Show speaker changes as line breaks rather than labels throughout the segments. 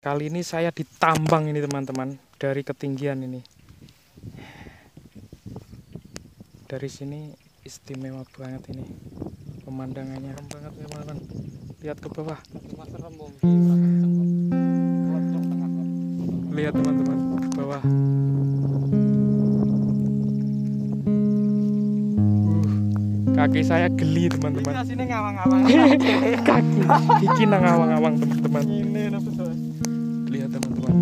Kali ini saya ditambang ini teman-teman, dari ketinggian ini. Dari sini istimewa banget ini. Pemandangannya banget teman-teman. Lihat ke bawah. Lihat teman-teman ke bawah. Kaki saya geli teman-teman.
Sini ngawang-ngawang.
Kaki iki nang ngawang-ngawang teman-teman.
Ini napa to?
Lihat teman-teman.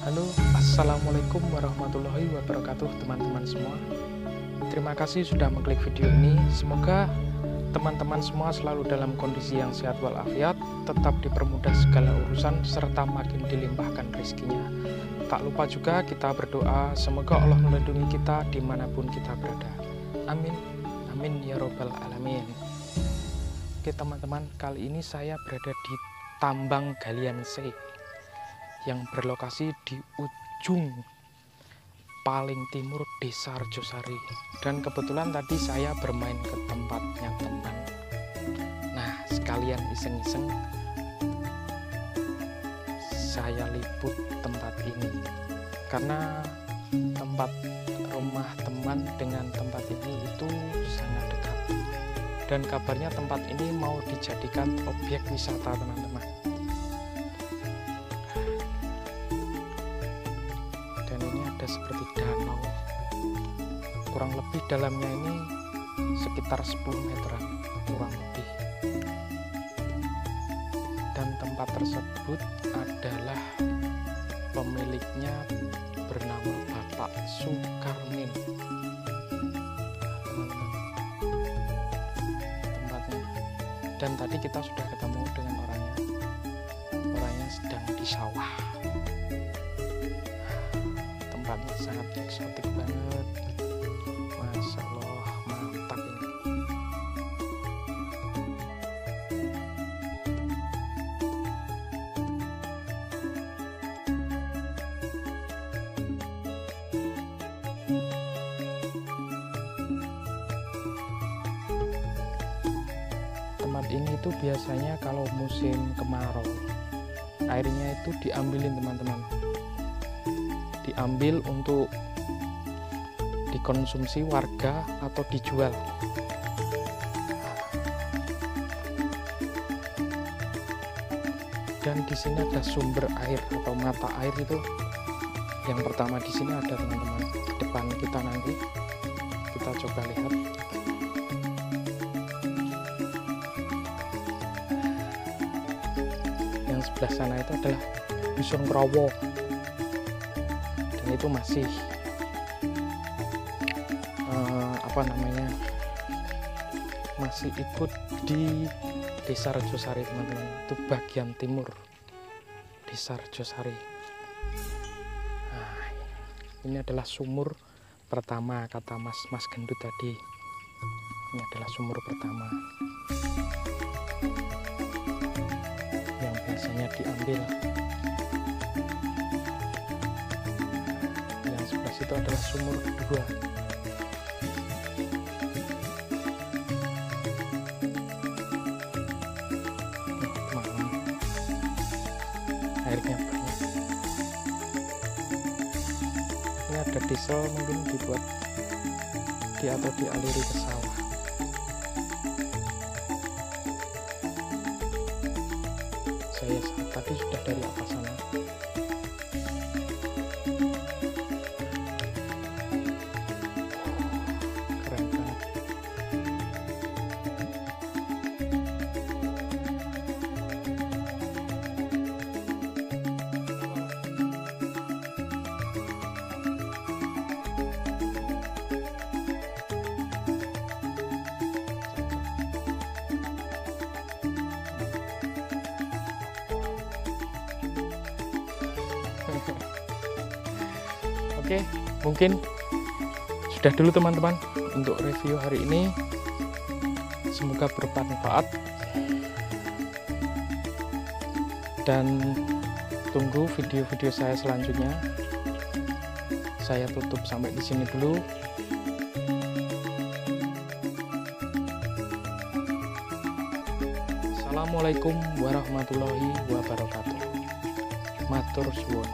Halo, assalamualaikum warahmatullahi wabarakatuh teman-teman semua. Terima kasih sudah mengklik video ini. Semoga teman-teman semua selalu dalam kondisi yang sehat walafiat, tetap dipermudah segala urusan, serta makin dilimpahkan rezekinya. Tak lupa juga kita berdoa, semoga Allah melindungi kita dimanapun kita berada. Amin, amin ya robbal alamin. Oke teman-teman, kali ini saya berada di tambang galian C yang berlokasi di ujung paling timur Desa Arjosari. Dan kebetulan tadi saya bermain ke tempatnya teman. Nah, sekalian iseng-iseng saya liput tempat ini karena tempat rumah teman dengan tempat ini itu sangat dekat. Dan kabarnya tempat ini mau dijadikan objek wisata teman-teman. Seperti danau, kurang lebih dalamnya ini sekitar 10 meteran kurang lebih. Dan tempat tersebut adalah pemiliknya bernama Bapak Sukarmin. Tempatnya. Dan tadi kita sudah ketemu dengan orangnya sedang di sawah. Tempatnya sangat eksotik banget, Masya Allah, mantap ini. tempat ini itu biasanya kalau musim kemarau airnya itu diambilin teman-teman, diambil untuk dikonsumsi warga atau dijual. Dan di sini ada sumber air atau mata air itu yang pertama di sini ada teman-teman, depan kita nanti kita coba lihat. Yang sebelah sana itu adalah Dusun Krowo, dan itu masih masih ikut di Desa Rejosari teman-teman. Itu bagian timur Desa Rejosari. Nah, ini adalah sumur pertama kata Mas Gendut tadi. Ini adalah sumur pertama yang biasanya diambil. Yang sebelah situ adalah sumur kedua. Airnya banyak. Ini ada diesel mungkin dibuat atau dialiri ke sawah. Saya tadi sudah dari atas sana. Keren banget. Oke, mungkin sudah dulu teman-teman untuk review hari ini. Semoga bermanfaat, dan tunggu video-video saya selanjutnya. Saya tutup sampai di sini dulu. Assalamualaikum warahmatullahi wabarakatuh. Matur suwun.